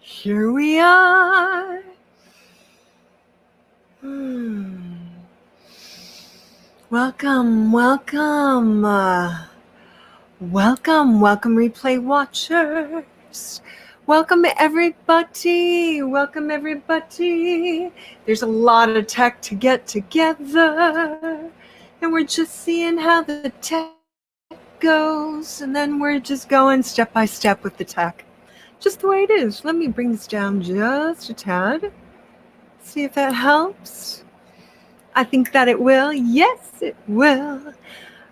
Here we are. Welcome, welcome. Welcome, replay watchers. Welcome, everybody. Welcome, everybody. There's a lot of tech to get together, and we're just seeing how the tech goes, and then we're just going step by step with the tech. Just the way it is. Let me bring this down just a tad. See if that helps. I think that it will. Yes, it will.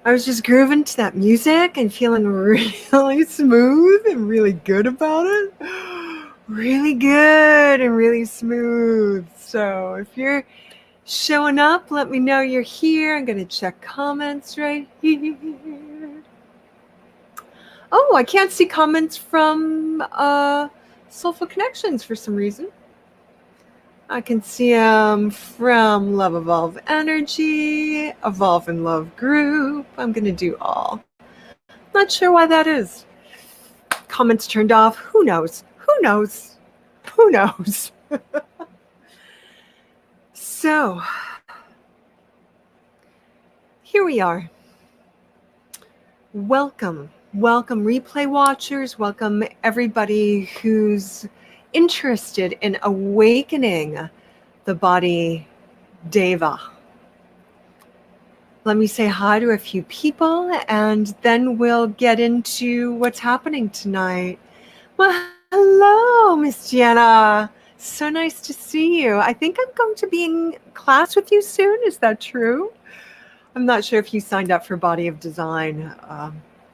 I was just grooving to that music and feeling really smooth and really good about it. Really good and really smooth. So if you're showing up, let me know you're here. I'm going to check comments right here. Oh, I can't see comments from Soulful Connections for some reason. I can see them from Love Evolve Energy, Evolve in Love Group. I'm going to do all. Not sure why that is. Comments turned off. Who knows? Who knows? Who knows? So, here we are. Welcome, replay watchers. Welcome, everybody who's interested in awakening the body Deva. Let me say hi to a few people, and then we'll get into what's happening tonight. Well, hello, Miss Jenna. So nice to see you. I think I'm going to be in class with you soon. Is that true? I'm not sure if you signed up for Body of Design.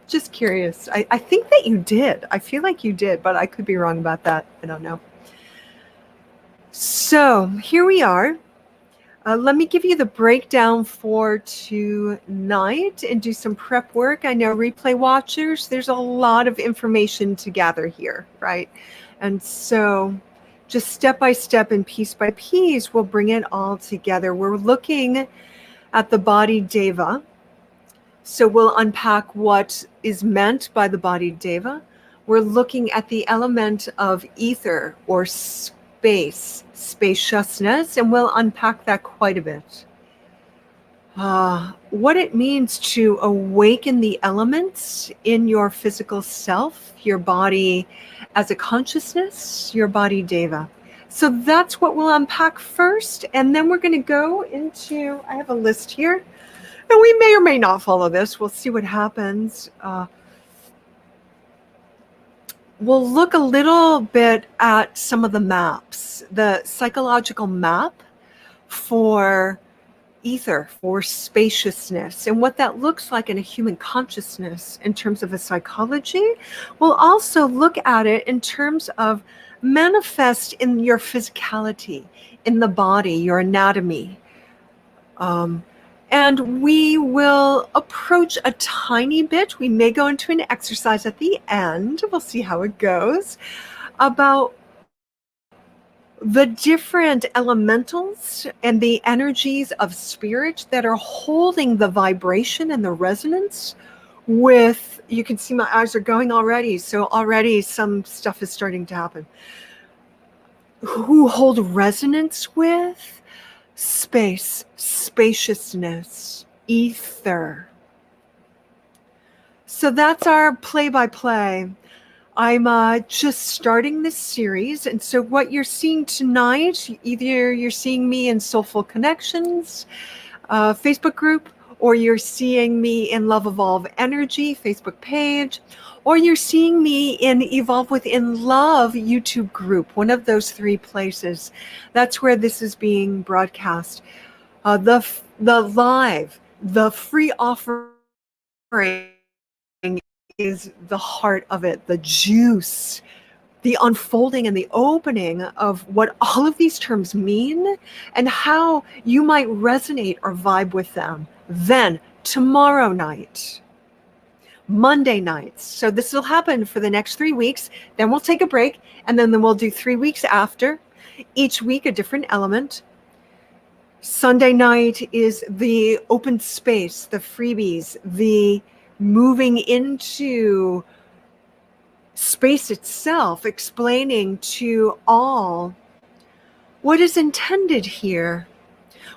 Just curious. I think that you did. I feel like you did, but I could be wrong about that. I don't know. So here we are. Let me give you the breakdown for tonight and do some prep work. I know replay watchers, there's a lot of information to gather here, right? And so just step by step and piece by piece, we'll bring it all together. We're looking at the body Deva. So we'll unpack what is meant by the body Deva. We're looking at the element of ether or space, spaciousness, and we'll unpack that quite a bit. What it means to awaken the elements in your physical self, your body as a consciousness, your body Deva. So that's what we'll unpack first, and then we're going to go into, I have a list here, and we may or may not follow this. We'll see what happens. We'll look a little bit at some of the maps, the psychological map for ether, for spaciousness, and what that looks like in a human consciousness in terms of a psychology. We'll also look at it in terms of manifest in your physicality, in the body, your anatomy. And we will approach a tiny bit. We may go into an exercise at the end. We'll see how it goes. About the different elementals and the energies of spirit that are holding the vibration and the resonance with, you can see my eyes are going already. So already some stuff is starting to happen. Who hold resonance with space, spaciousness, ether. So that's our play-by-play. I'm just starting this series, and so what you're seeing tonight, either you're seeing me in Soulful Connections Facebook group, or you're seeing me in Love Evolve Energy Facebook page, or you're seeing me in Evolve Within Love YouTube group, one of those three places. That's where this is being broadcast. The live, the free offering is the heart of it, the juice, the unfolding and the opening of what all of these terms mean and how you might resonate or vibe with them. Then tomorrow night, Monday nights. So this will happen for the next 3 weeks. Then we'll take a break, and then we'll do 3 weeks after. Each week a different element. Sunday night is the open space, the freebies, the moving into space itself explaining to all what is intended here,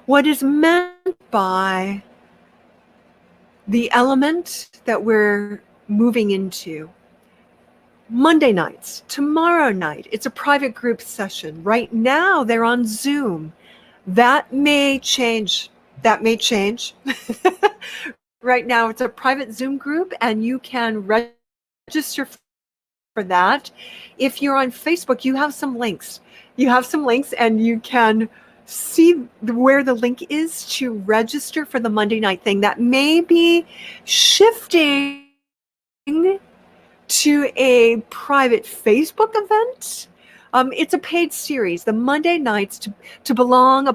what is meant by the element that we're moving into. Monday nights, tomorrow night, it's a private group session. Right now, they're on Zoom. That may change. That may change. Right now, it's a private Zoom group, and you can register for that. If you're on Facebook, you have some links. You have some links, and you can see where the link is to register for the Monday night thing. That may be shifting to a private Facebook event. It's a paid series. The Monday nights to belong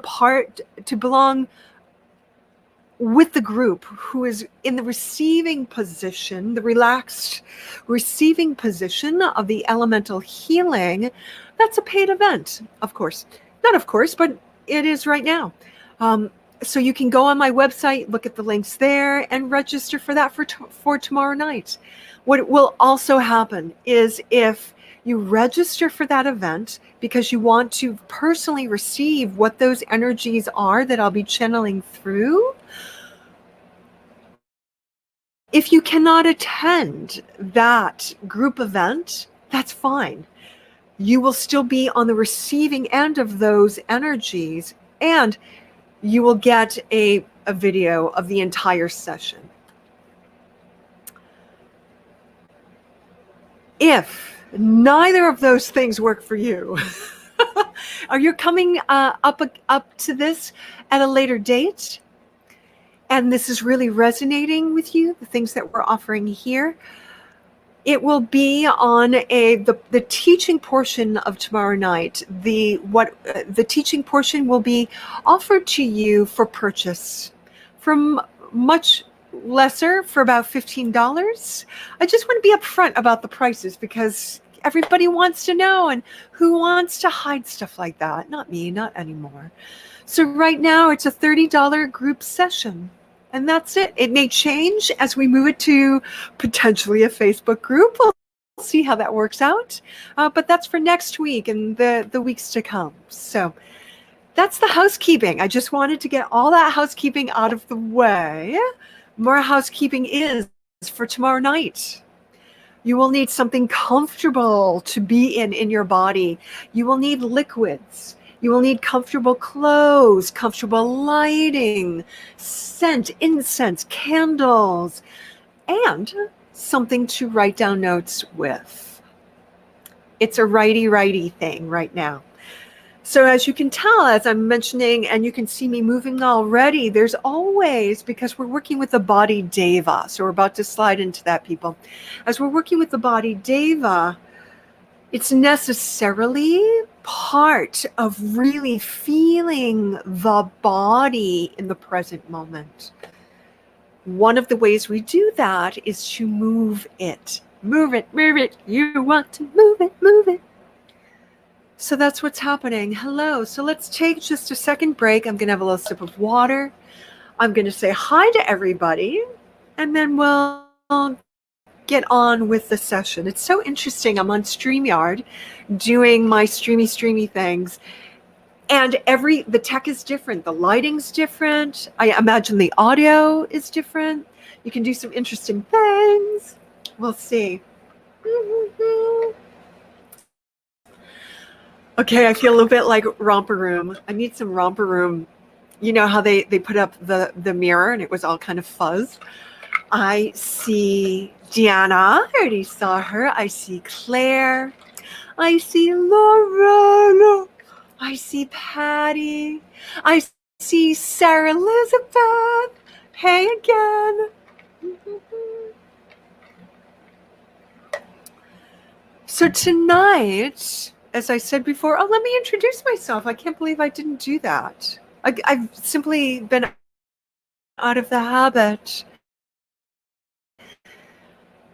with the group who is in the receiving position, the relaxed receiving position of the elemental healing. That's a paid event, of course. Not of course, but it is right now. So you can go on my website, look at the links there, and register for that for tomorrow night. What will also happen is if you register for that event because you want to personally receive what those energies are that I'll be channeling through, if you cannot attend that group event, that's fine. You will still be on the receiving end of those energies, and you will get a video of the entire session. If neither of those things work for you, are you coming up to this at a later date, and this is really resonating with you, the things that we're offering here, it will be on the teaching portion of tomorrow night. The teaching portion will be offered to you for purchase from much lesser, for about $15. I just want to be upfront about the prices because everybody wants to know, and who wants to hide stuff like that? Not me, not anymore. So right now it's a $30 group session. And that's it. It may change as we move it to potentially a Facebook group. We'll see how that works out. But that's for next week and the weeks to come. So that's the housekeeping. I just wanted to get all that housekeeping out of the way. More housekeeping is for tomorrow night. You will need something comfortable to be in your body. You will need liquids. You will need comfortable clothes, comfortable lighting, scent, incense, candles, and something to write down notes with. It's a righty thing right now. So as you can tell, as I'm mentioning, and you can see me moving already, there's always, because we're working with the body deva, so we're about to slide into that, people. As we're working with the body deva, it's necessarily part of really feeling the body in the present moment. One of the ways we do that is to move it. Move it, move it. You want to move it, move it. So that's what's happening. Hello. So let's take just a second break. I'm going to have a little sip of water. I'm going to say hi to everybody, and then we'll get on with the session. It's so interesting. I'm on StreamYard doing my streamy things, and the tech is different. The lighting's different. I imagine the audio is different. You can do some interesting things. We'll see. Okay, I feel a little bit like Romper Room. I need some Romper Room. You know how they put up the mirror and it was all kind of fuzz. I see Deanna. I already saw her. I see Claire. I see Laura. I see Patty. I see Sarah Elizabeth. Hey again. So tonight, as I said before, let me introduce myself. I can't believe I didn't do that. I've simply been out of the habit.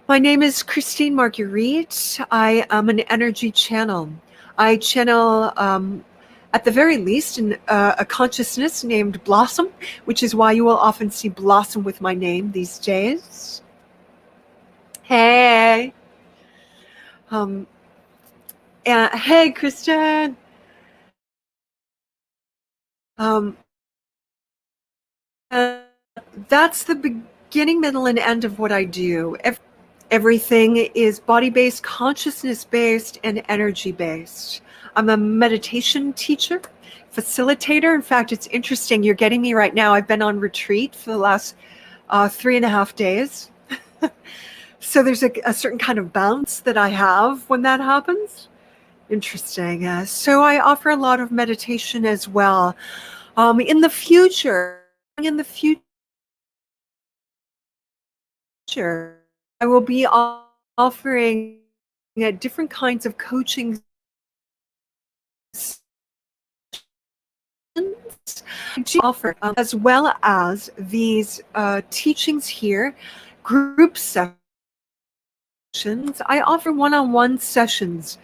My name is Christine Marguerite. I am an energy channel. I channel, at the very least, a consciousness named Blossom, which is why you will often see Blossom with my name these days. Hey. Um, and hey, Kristen. Um, uh, that's the beginning, middle, and end of what I do. Everything is body-based, consciousness-based, and energy-based. I'm a meditation teacher, facilitator. In fact, it's interesting. You're getting me right now. I've been on retreat for the last 3.5 days. So there's a certain kind of bounce that I have when that happens. Interesting. So I offer a lot of meditation as well. In the future, I will be offering different kinds of coaching offer, as well as these teachings here, group sessions. I offer one-on-one sessions.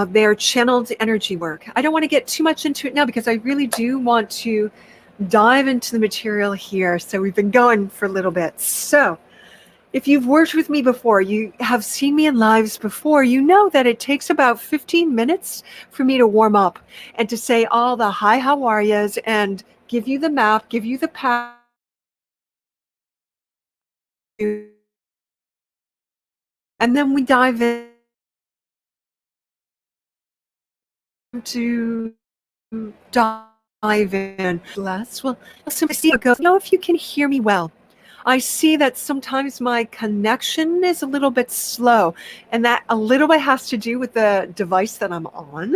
They're channeled energy work. I don't want to get too much into it now because I really do want to dive into the material here. So we've been going for a little bit. So if you've worked with me before, you have seen me in lives before, you know that it takes about 15 minutes for me to warm up and to say all the hi, how are yous, and give you the map, give you the path. And then we dive into dive in less. Well, I'll simply see how it goes. Know if you can hear me well. I see that sometimes my connection is a little bit slow, and that a little bit has to do with the device that I'm on.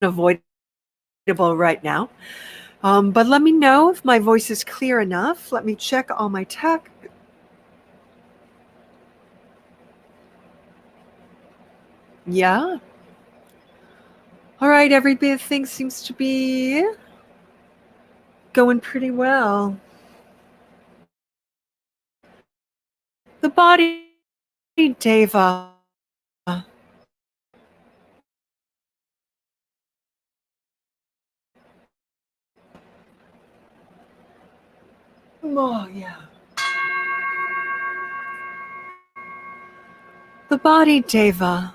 Unavoidable right now. But let me know if my voice is clear enough. Let me check all my tech. Yeah. All right, everything seems to be going pretty well. The body, Deva. Oh, yeah. The body, Deva.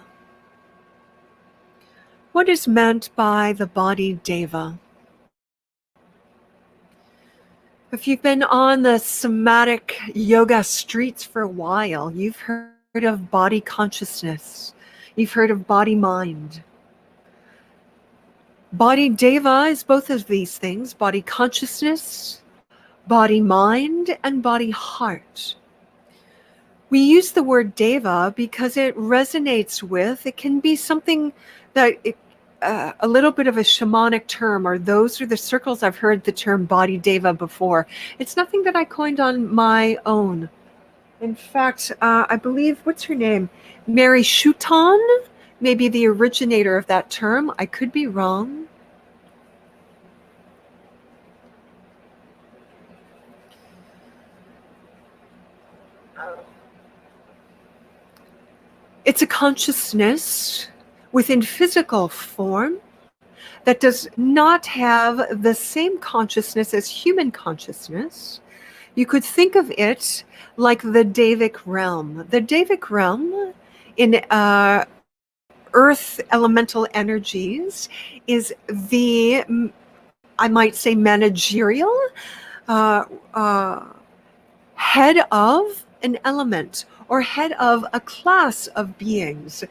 What is meant by the body, Deva? If you've been on the somatic yoga streets for a while, you've heard of body consciousness. You've heard of body mind. Body Deva is both of these things: body consciousness, body mind, and body heart. We use the word Deva because it resonates with, it can be something that a little bit of a shamanic term, or those are the circles I've heard the term body Deva before. It's nothing that I coined on my own. In fact, I believe, what's her name? Mary Schuton, maybe the originator of that term. I could be wrong. It's a consciousness within physical form that does not have the same consciousness as human consciousness. You could think of it like the Devic realm. The Devic realm in Earth elemental energies is the, I might say, managerial uh, uh, head of an element or head of a class of beings.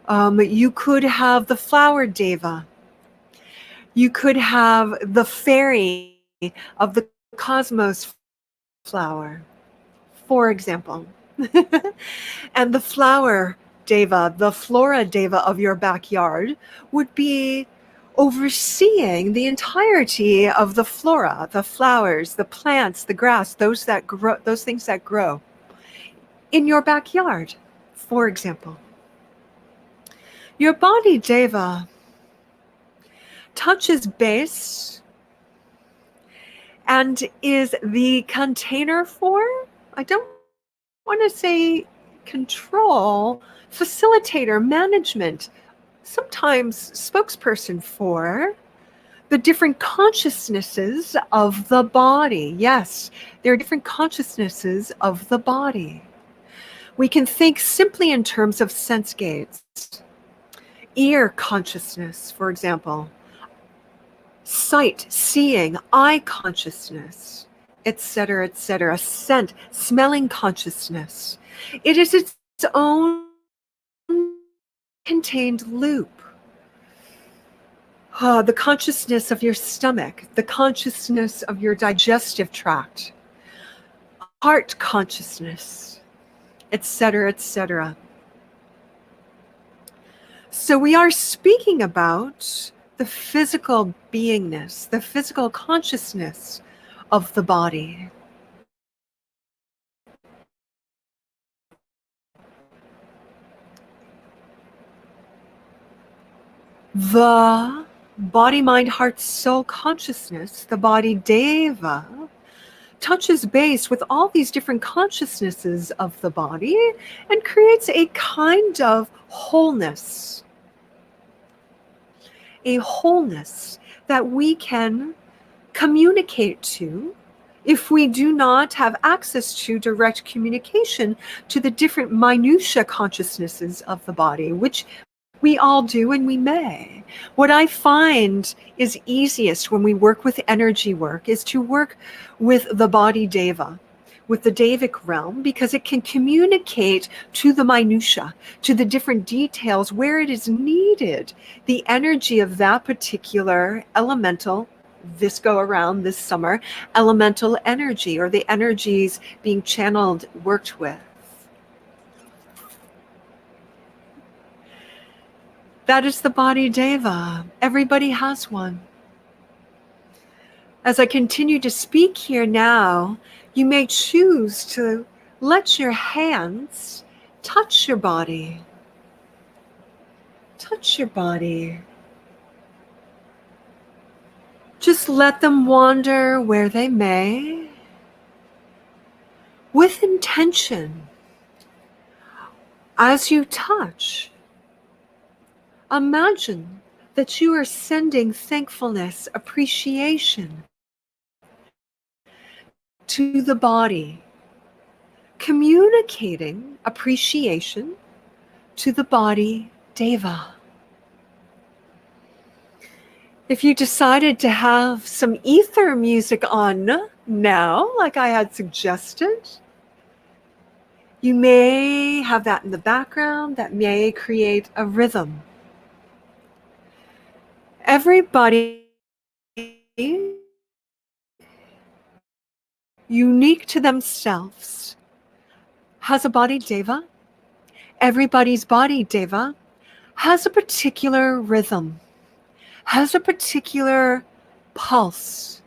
You could have the flower Deva. You could have the fairy of the cosmos flower, for example. And the flower Deva, the flora Deva of your backyard would be overseeing the entirety of the flora, the flowers, the plants, the grass, those that grow, those things that grow in your backyard, for example. Your body Deva touches base and is the container for, I don't want to say control, facilitator, management, sometimes spokesperson for the different consciousnesses of the body. Yes, there are different consciousnesses of the body. We can think simply in terms of sense gates. Ear consciousness, for example. Sight, seeing, eye consciousness, etc., etc. Scent, smelling consciousness. It is its own contained loop. The consciousness of your stomach, the consciousness of your digestive tract, heart consciousness, etc., etc. So we are speaking about the physical beingness, the physical consciousness of the body. The body, mind, heart, soul consciousness, the body deva, touches base with all these different consciousnesses of the body and creates a kind of wholeness. A wholeness that we can communicate to if we do not have access to direct communication to the different minutiae consciousnesses of the body, which we all do and we may. What I find is easiest when we work with energy work is to work with the body deva, with the Devic realm, because it can communicate to the minutiae, to the different details where it is needed, the energy of that particular elemental, this go around this summer, elemental energy, or the energies being channeled, worked with. That is the body deva. Everybody has one. As I continue to speak here now, you may choose to let your hands touch your body. Touch your body. Just let them wander where they may, with intention. As you touch, imagine that you are sending thankfulness, appreciation to the body, communicating appreciation to the body deva. If you decided to have some ether music on now, like I had suggested, you may have that in the background. That may create a rhythm. Everybody unique to themselves has a body deva. Everybody's body deva has a particular rhythm, has a particular pulse,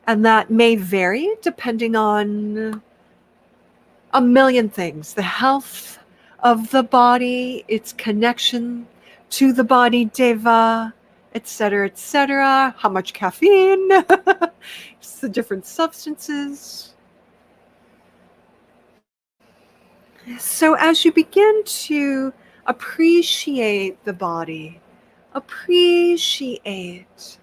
and that may vary depending on a million things. The health of the body, its connection to the body deva, etc., etc. How much caffeine, it's the different substances. So as you begin to appreciate the body, appreciate,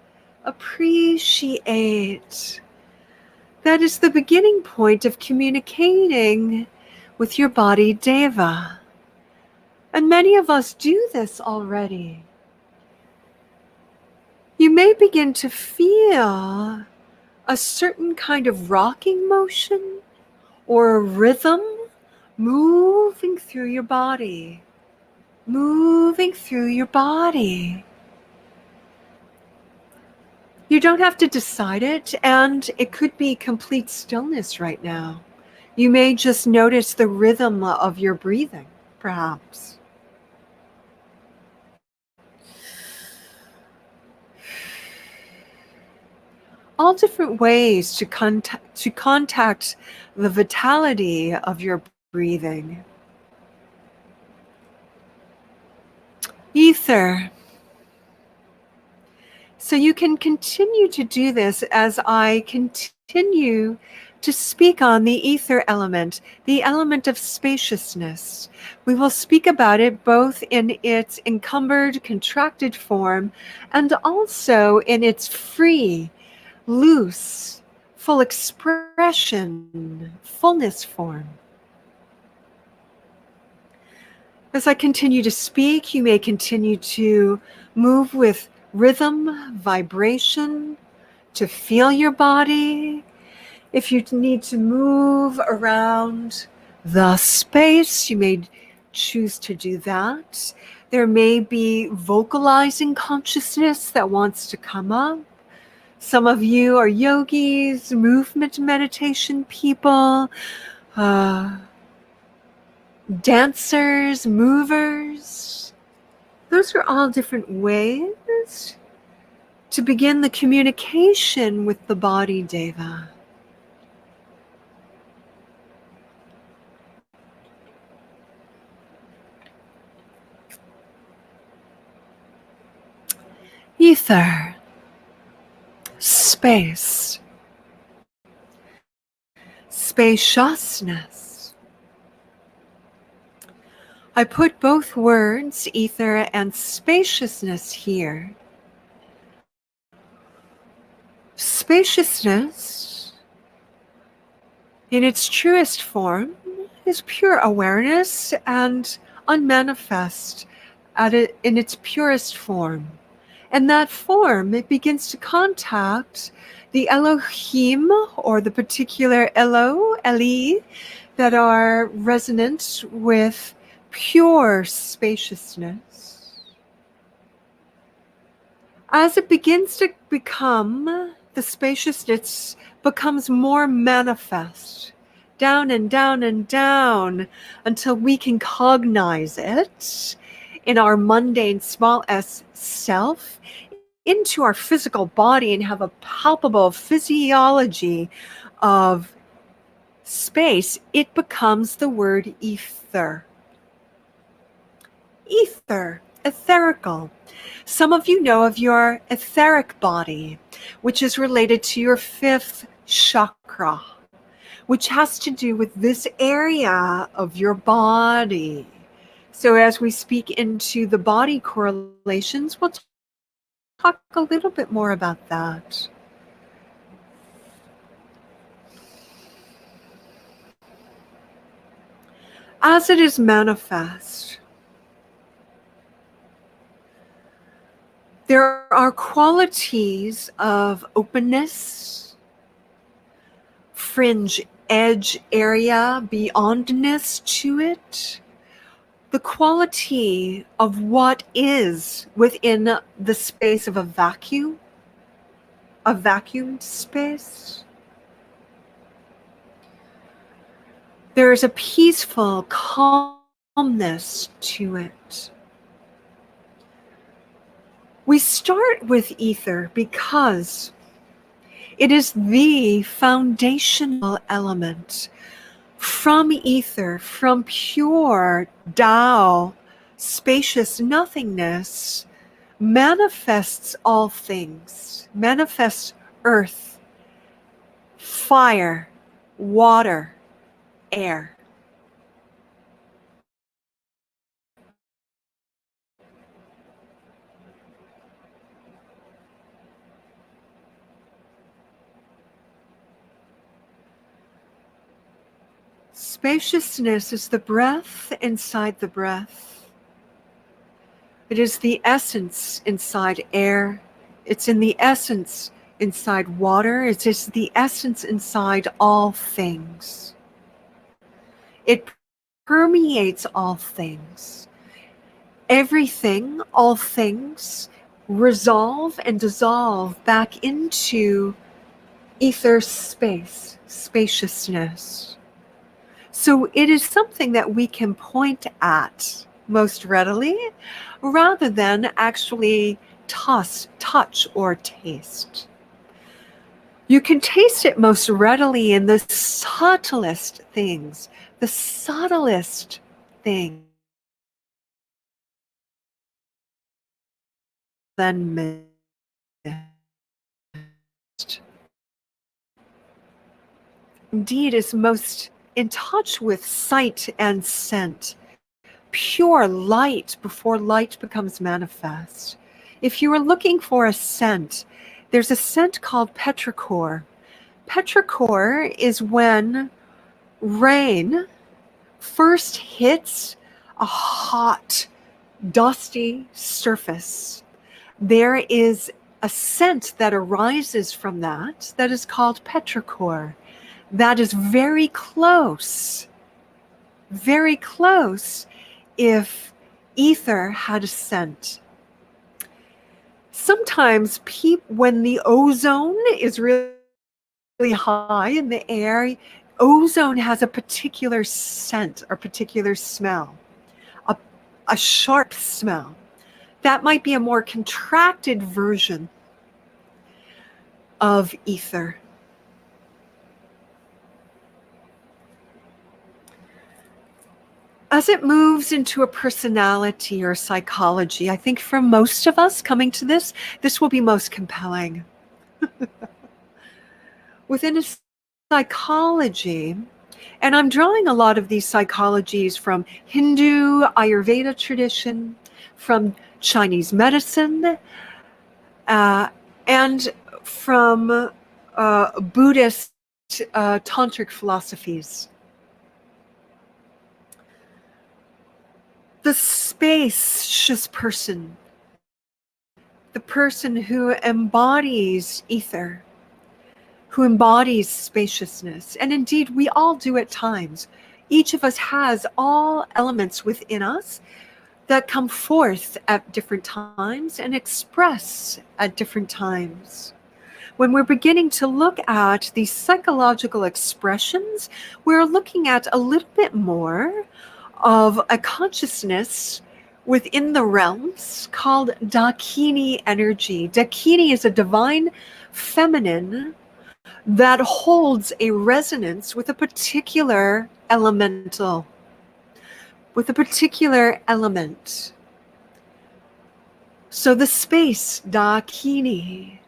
that is the beginning point of communicating with your body deva. And many of us do this already. You may begin to feel a certain kind of rocking motion or a rhythm moving through your body, moving through your body. You don't have to decide it, and it could be complete stillness right now. You may just notice the rhythm of your breathing, perhaps. All different ways to contact the vitality of your breathing. Ether. So you can continue to do this as I continue to speak on the ether element, the element of spaciousness. We will speak about it both in its encumbered, contracted form and also in its free, loose, full expression, fullness form. As I continue to speak, you may continue to move with rhythm, vibration, to feel your body. If you need to move around the space, you may choose to do that. There may be vocalizing consciousness that wants to come up. Some of you are yogis, movement meditation people, dancers, movers. Those are all different ways to begin the communication with the body, Deva. Ether, space, spaciousness. I put both words, ether and spaciousness, here. Spaciousness, in its truest form, is pure awareness and unmanifest in its purest form. And that form, it begins to contact the Elohim, or the particular Eli, that are resonant with pure spaciousness. As it begins to become, the spaciousness becomes more manifest, down and down and down, until we can cognize it in our mundane small s self, into our physical body, and have a palpable physiology of space. It becomes the word ether. Ether, etherical. Some of you know of your etheric body, which is related to your fifth chakra, which has to do with this area of your body. So as we speak into the body correlations, we'll talk a little bit more about that. As it is manifest, there are qualities of openness, fringe edge area, beyondness to it, the quality of what is within the space of a vacuumed space. There is a peaceful calmness to it. We start with ether because it is the foundational element. From ether, from pure Tao, spacious nothingness, manifests all things, manifests earth, fire, water, air. Spaciousness is the breath inside the breath. It is the essence inside air. It's in the essence inside water. It is the essence inside all things. It permeates all things. Everything, all things, resolve and dissolve back into ether space, spaciousness. So it is something that we can point at most readily, rather than actually touch or taste. You can taste it most readily in the subtlest things, the subtlest things. Than mist. Indeed, is most in touch with sight and scent, pure light before light becomes manifest. If you are looking for a scent, there's a scent called petrichor. Petrichor is when rain first hits a hot, dusty surface, there is a scent that arises from that is called petrichor. That is very close if ether had a scent. Sometimes when the ozone is really high in the air, ozone has a particular scent or particular smell, a sharp smell. That might be a more contracted version of ether. As it moves into a personality or psychology, I think for most of us coming to this will be most compelling. Within a psychology, and I'm drawing a lot of these psychologies from Hindu Ayurveda tradition, from Chinese medicine, and from Buddhist tantric philosophies. The spacious person, the person who embodies ether, who embodies spaciousness. And indeed, we all do at times. Each of us has all elements within us that come forth at different times and express at different times. When we're beginning to look at these psychological expressions, we're looking at a little bit more of a consciousness within the realms called Dakini energy. Dakini is a divine feminine that holds a resonance with a particular elemental, with a particular element. So the space, Dakini,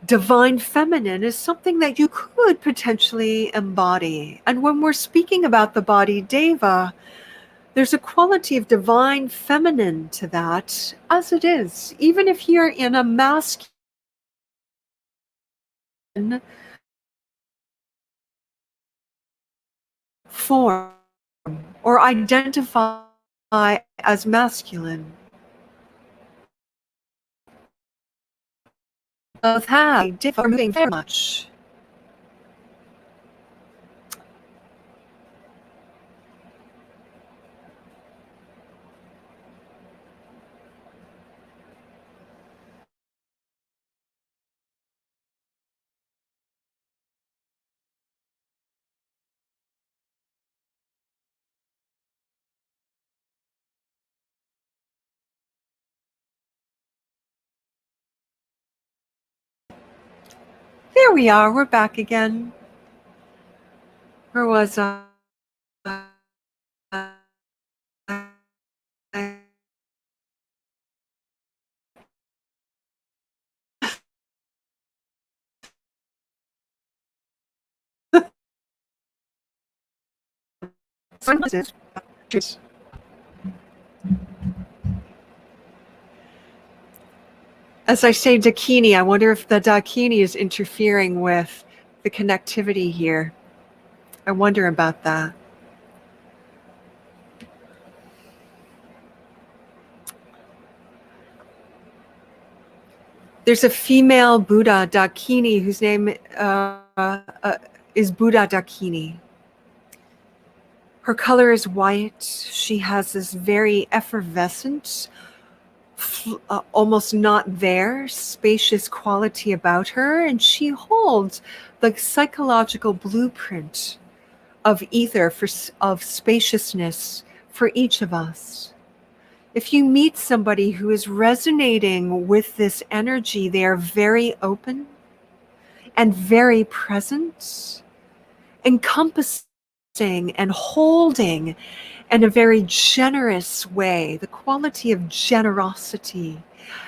divine feminine, is something that you could potentially embody. And when we're speaking about the body Deva, there's a quality of divine feminine to that, as it is. Even if you're in a masculine form or identify as masculine, both have differ moving very much. There we are, we're back again. Where was I? As I say Dakini, I wonder if the Dakini is interfering with the connectivity here. I wonder about that. There's a female Buddha, Dakini, whose name is Buddha Dakini. Her color is white. She has this very effervescent, almost not there, spacious quality about her, and she holds the psychological blueprint of ether, of spaciousness for each of us. If you meet somebody who is resonating with this energy, they are very open and very present, encompassing and holding in a very generous way, the quality of generosity,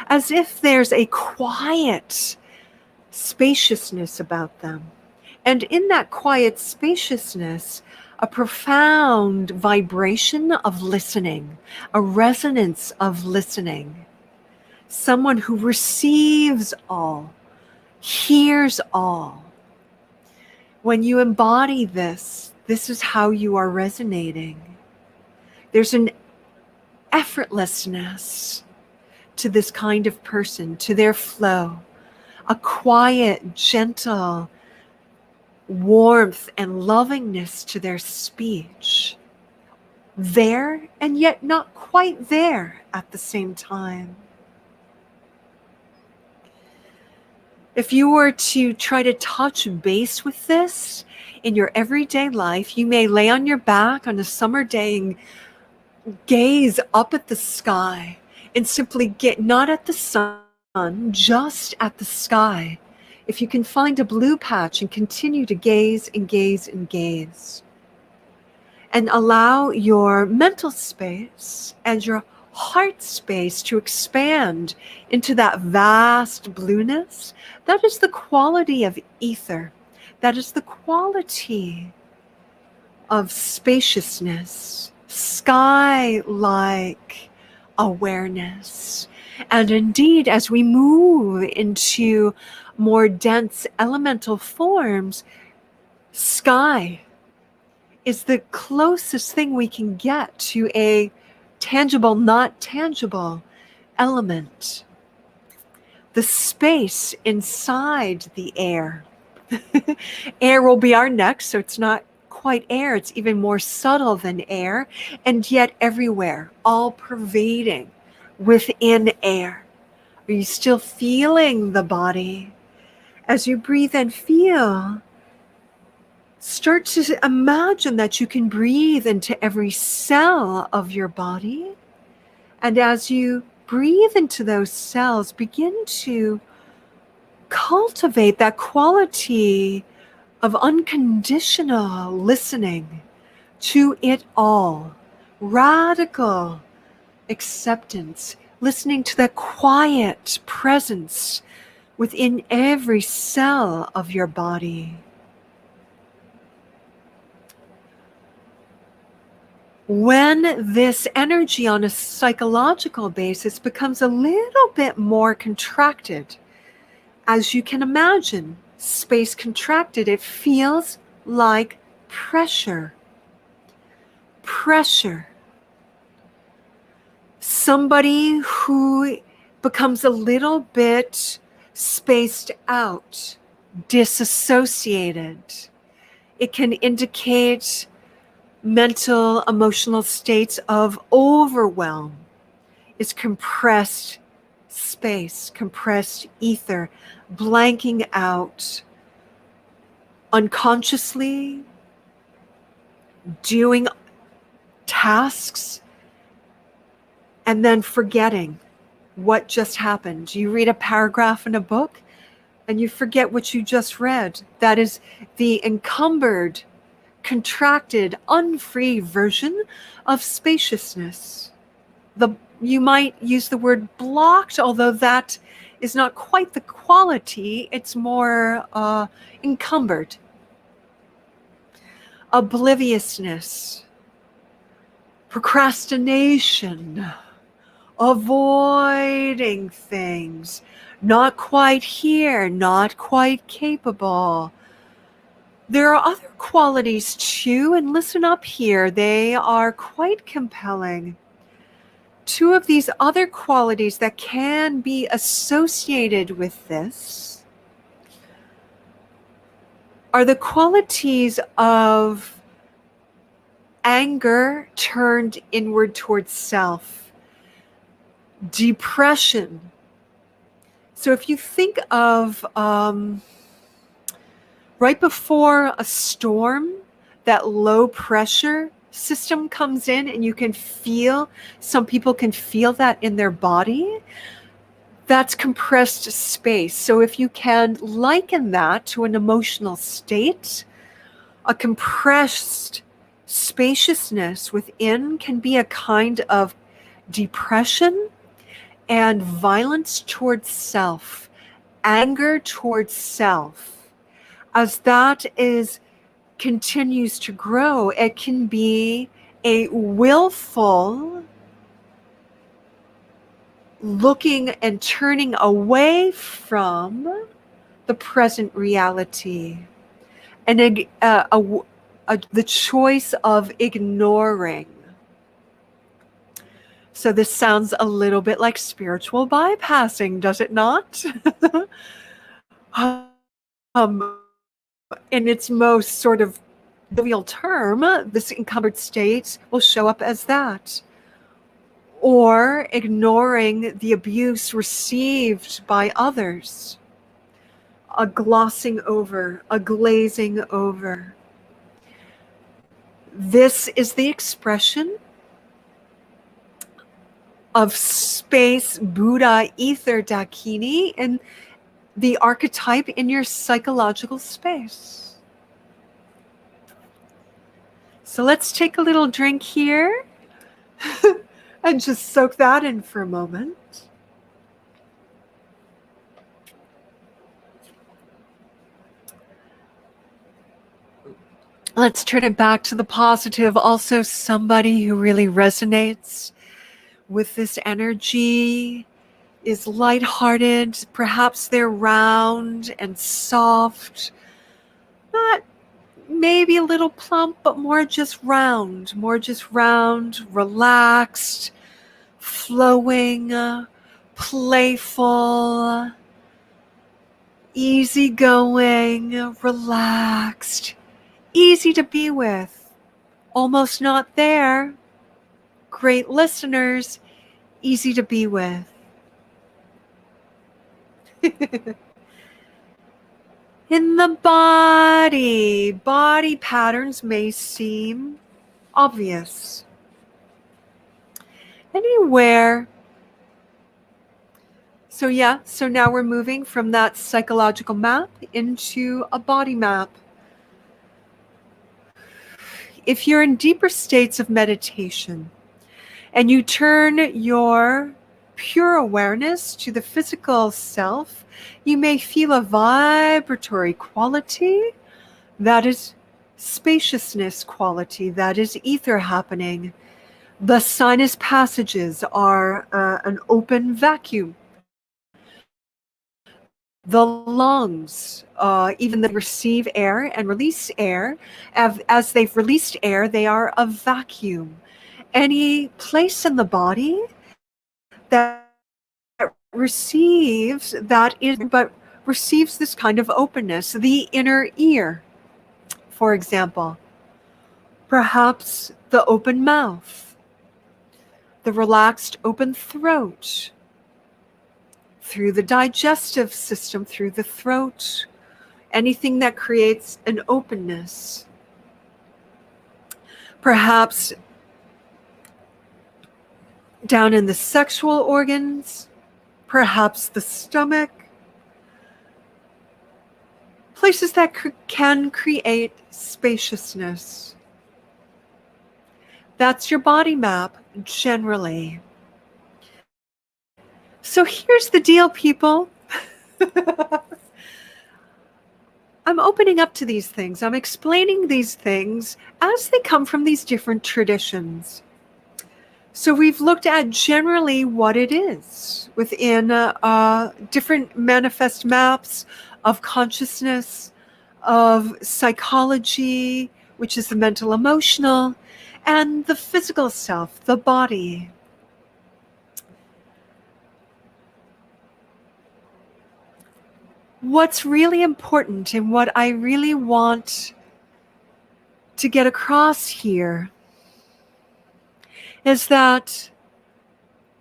as if there's a quiet spaciousness about them. And in that quiet spaciousness, a profound vibration of listening, a resonance of listening. Someone who receives all, hears all. When you embody this, this is how you are resonating. There's an effortlessness to this kind of person, to their flow, a quiet, gentle warmth and lovingness to their speech. There and yet not quite there at the same time. If you were to try to touch base with this in your everyday life, you may lay on your back on a summer day and gaze up at the sky and simply get not at the sun, just at the sky. If you can find a blue patch and continue to gaze and gaze and gaze, and allow your mental space and your heart space to expand into that vast blueness, that is the quality of ether. That is the quality of spaciousness, sky-like awareness. And indeed, as we move into more dense elemental forms, sky is the closest thing we can get to a tangible, not tangible element. The space inside the air. Air will be our next, so it's not quite air, it's even more subtle than air, and yet everywhere, all pervading within air. Are you still feeling the body? As you breathe and feel, start to imagine that you can breathe into every cell of your body. And as you breathe into those cells, begin to cultivate that quality of unconditional listening to it all, radical acceptance, listening to that quiet presence within every cell of your body. When this energy on a psychological basis becomes a little bit more contracted, as you can imagine, space contracted, it feels like pressure. Pressure. Somebody who becomes a little bit spaced out, disassociated. It can indicate mental, emotional states of overwhelm. Is compressed space, compressed ether, blanking out, unconsciously doing tasks and then forgetting what just happened. You read a paragraph in a book and you forget what you just read. That is the encumbered, contracted, unfree version of spaciousness. You might use the word blocked, although that is not quite the quality. It's more encumbered. Obliviousness, procrastination, avoiding things, not quite here, not quite capable. There are other qualities too, and listen up here, they are quite compelling. Two of these other qualities that can be associated with this are the qualities of anger turned inward towards self, depression. So if you think of right before a storm, that low pressure system comes in and you can feel, some people can feel that in their body. That's compressed space. So if you can liken that to an emotional state, a compressed spaciousness within can be a kind of depression and violence towards self, anger towards self. As that continues to grow, it can be a willful looking and turning away from the present reality, and the choice of ignoring So this sounds a little bit like spiritual bypassing, does it not? um, in its most sort of trivial term, this encumbered state will show up as that. Or ignoring the abuse received by others, a glossing over, a glazing over. This is the expression of space, Buddha, ether, Dakini, and the archetype in your psychological space. So let's take a little drink here and just soak that in for a moment. Let's turn it back to the positive. Also, somebody who really resonates with this energy is lighthearted. Perhaps they're round and soft, not maybe a little plump, but more just round, relaxed, flowing, playful, easygoing, relaxed, easy to be with, almost not there. Great listeners, easy to be with. In the body patterns may seem obvious. Anywhere. So now we're moving from that psychological map into a body map. If you're in deeper states of meditation and you turn your pure awareness to the physical self, you may feel a vibratory quality that is spaciousness quality, that is ether happening. The sinus passages are an open vacuum. The lungs, even though they receive air and release air, as they've released air, they are a vacuum. Any place in the body that receives this kind of openness, the inner ear, for example, perhaps the open mouth, the relaxed open throat, through the digestive system, through the throat, anything that creates an openness. Perhaps down in the sexual organs, perhaps the stomach, places that can create spaciousness. That's your body map, generally. So here's the deal, people. I'm opening up to these things. I'm explaining these things as they come from these different traditions. So we've looked at generally what it is within different manifest maps of consciousness, of psychology, which is the mental emotional, and the physical self, the body. What's really important and what I really want to get across here is that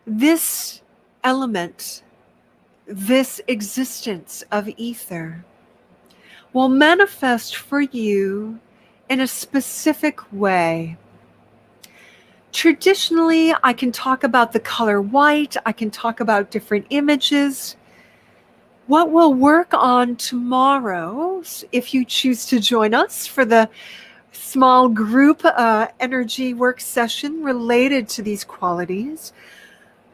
this element, this existence of ether, will manifest for you in a specific way. Traditionally, I can talk about the color white, I can talk about different images. What we'll work on tomorrow, if you choose to join us for the small group energy work session related to these qualities,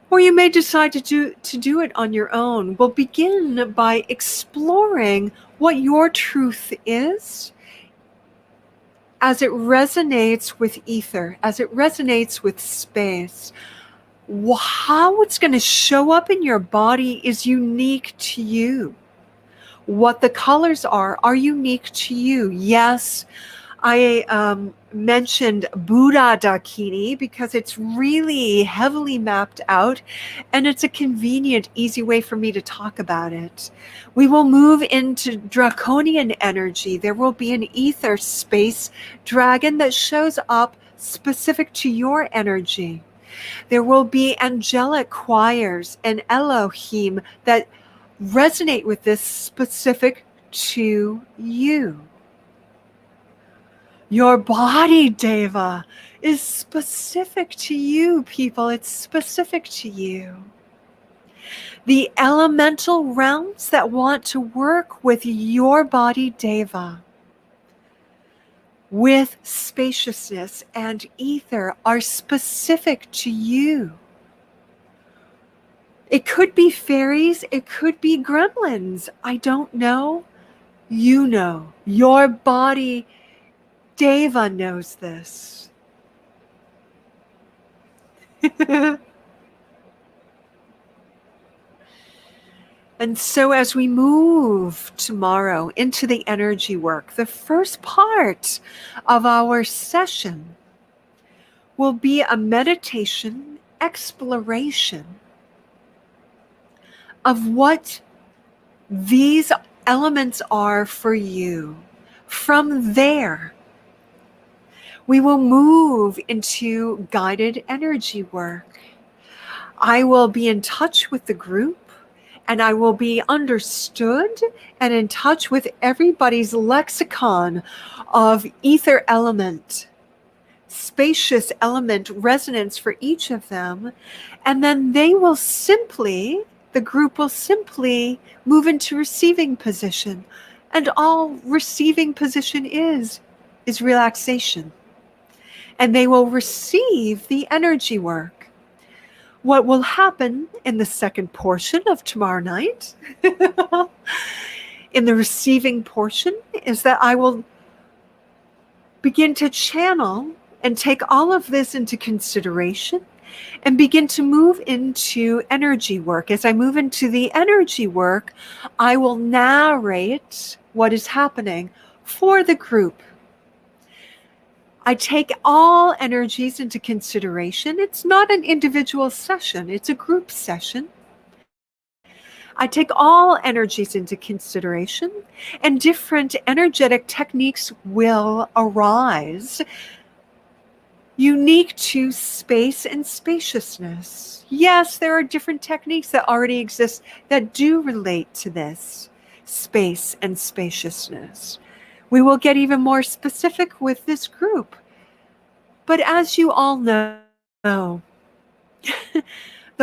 or you may decide to do it on your own. We'll begin by exploring what your truth is as it resonates with ether, as it resonates with space. How it's going to show up in your body is unique to you. What the colors are unique to you. Yes, I mentioned Buddha Dakini because it's really heavily mapped out and it's a convenient, easy way for me to talk about it. We will move into draconian energy. There will be an ether space dragon that shows up specific to your energy. There will be angelic choirs and Elohim that resonate with this specific to you. Your body, Deva, is specific to you, people. It's specific to you. The elemental realms that want to work with your body, Deva, with spaciousness and ether are specific to you. It could be fairies, it could be gremlins. I don't know. You know. Your body, Deva, knows this. And so as we move tomorrow into the energy work, the first part of our session will be a meditation exploration of what these elements are for you. From there, we will move into guided energy work. I will be in touch with the group and I will be understood and in touch with everybody's lexicon of ether element, spacious element resonance for each of them. And then they will simply, the group will simply move into receiving position. And all receiving position is relaxation. And they will receive the energy work. What will happen in the second portion of tomorrow night, in the receiving portion, is that I will begin to channel and take all of this into consideration and begin to move into energy work. As I move into the energy work, I will narrate what is happening for the group. I take all energies into consideration. It's not an individual session, it's a group session. I take all energies into consideration, and different energetic techniques will arise, unique to space and spaciousness. Yes, there are different techniques that already exist that do relate to this space and spaciousness. We will get even more specific with this group. But as you all know, the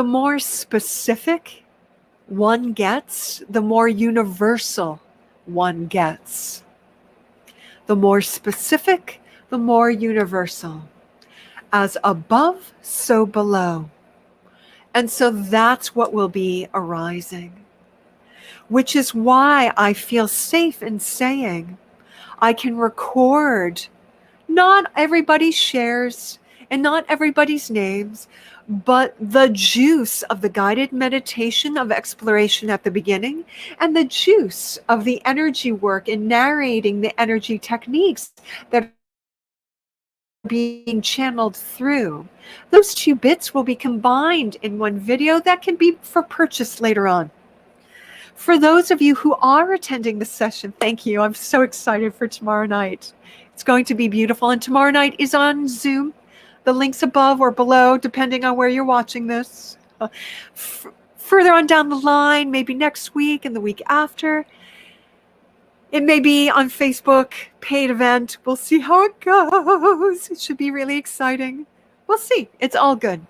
more specific one gets, the more universal one gets. The more specific, the more universal. As above, so below. And so that's what will be arising. Which is why I feel safe in saying I can record not everybody's shares and not everybody's names, but the juice of the guided meditation of exploration at the beginning and the juice of the energy work in narrating the energy techniques that are being channeled through. Those two bits will be combined in one video that can be for purchase later on. For those of you who are attending the session, thank you. I'm so excited for tomorrow night. It's going to be beautiful. And tomorrow night is on Zoom. The link's above or below, depending on where you're watching this. Further on down the line, maybe next week and the week after, it may be on Facebook, paid event. We'll see how it goes. It should be really exciting. We'll see. It's all good.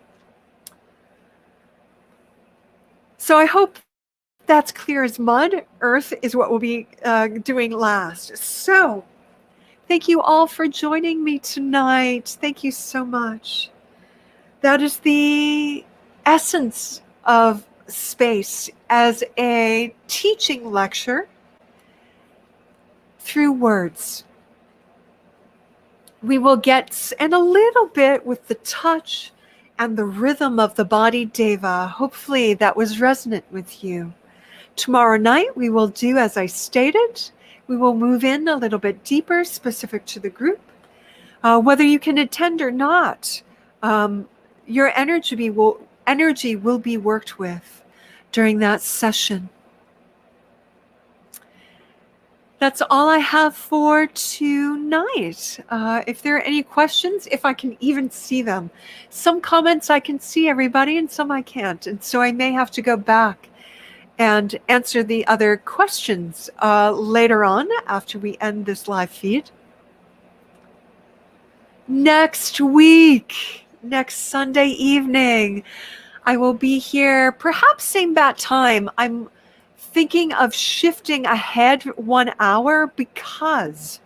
So I hope that's clear as mud. Earth is what we'll be doing last. So thank you all for joining me tonight. Thank you so much. That is the essence of space as a teaching lecture through words. We will get in a little bit with the touch and the rhythm of the body Deva. Hopefully that was resonant with you. Tomorrow night we will do as I stated. We will move in a little bit deeper, specific to the group. Whether you can attend or not, your energy will be worked with during that session. That's all I have for tonight. If there are any questions, if I can even see them. Some comments I can see, everybody, and some I can't. And so I may have to go back and answer the other questions later on after we end this live feed. Next week, next Sunday evening, I will be here, perhaps same bat time. I'm thinking of shifting ahead 1 hour because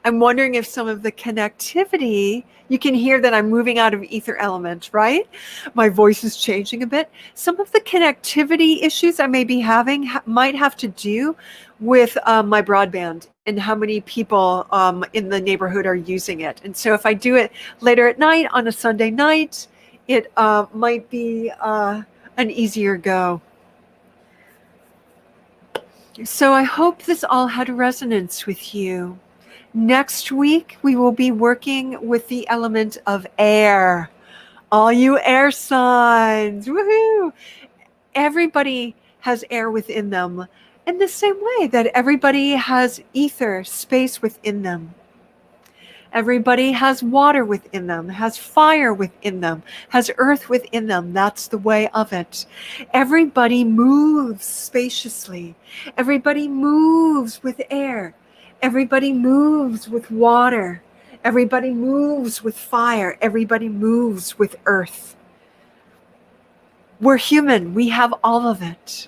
I'm wondering if some of the connectivity, you can hear that I'm moving out of ether element, right? My voice is changing a bit. Some of the connectivity issues I may be having might have to do with my broadband and how many people in the neighborhood are using it. And so if I do it later at night on a Sunday night, it might be an easier go. So I hope this all had resonance with you. Next week, we will be working with the element of air. All you air signs, woohoo! Everybody has air within them in the same way that everybody has ether, space within them. Everybody has water within them, has fire within them, has earth within them. That's the way of it. Everybody moves spaciously. Everybody moves with air. Everybody moves with water. Everybody moves with fire. Everybody moves with earth. We're human. We have all of it.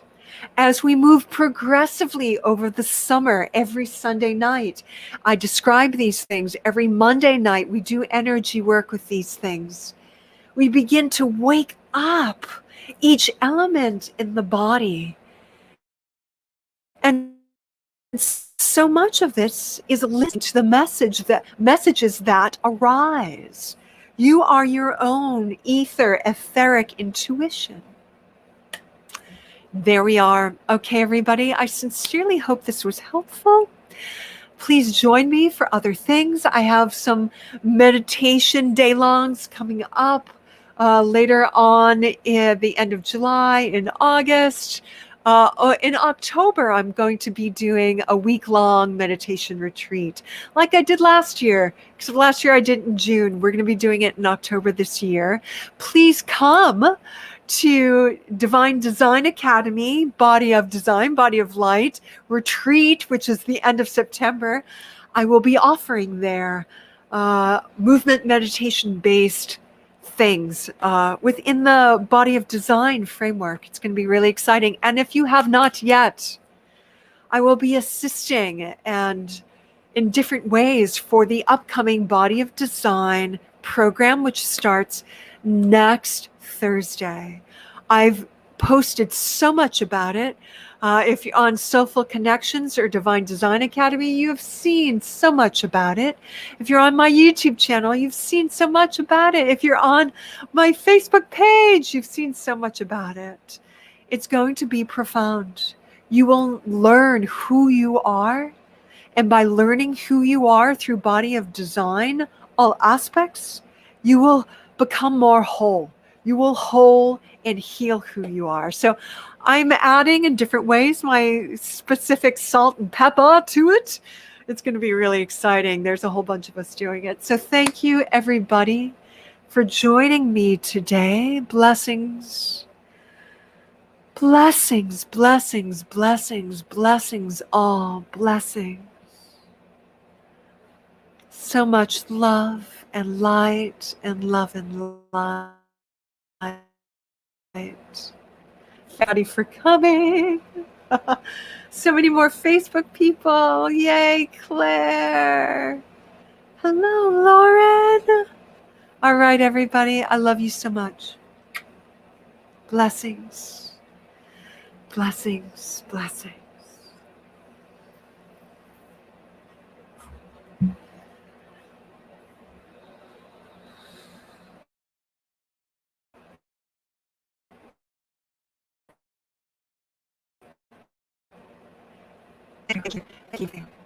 As we move progressively over the summer, every Sunday night, I describe these things. Every Monday night, we do energy work with these things. We begin to wake up each element in the body. And so much of this is listening to the messages that arise. You are your own ether, etheric intuition. There we are. Okay, everybody, I sincerely hope this was helpful. Please join me for other things. I have some meditation day-longs coming up later on in the end of July, in August. In October, I'm going to be doing a week-long meditation retreat like I did last year. Because last year I did it in June. We're going to be doing it in October this year. Please come to Divine Design Academy, Body of Design, Body of Light retreat, which is the end of September. I will be offering there movement meditation based things within the Body of Design framework. It's going to be really exciting. And if you have not yet, I will be assisting and in different ways for the upcoming Body of Design program, which starts next Thursday. I've posted so much about it. If you're on Soulful Connections or Divine Design Academy, you have seen so much about it. If you're on my YouTube channel, you've seen so much about it. If you're on my Facebook page, you've seen so much about it. It's going to be profound. You will learn who you are. And by learning who you are through Body of Design, all aspects, you will become more whole. You will whole and heal who you are. So I'm adding in different ways my specific salt and pepper to it. It's going to be really exciting. There's a whole bunch of us doing it. So thank you, everybody, for joining me today. Blessings. Blessings, blessings, blessings, blessings, all blessings. So much love and light and love and light. Fatty for coming. So many more Facebook people. Yay, Claire. Hello, Lauren. All right, everybody. I love you so much. Blessings. Blessings. Blessings. Thank you. Thank you.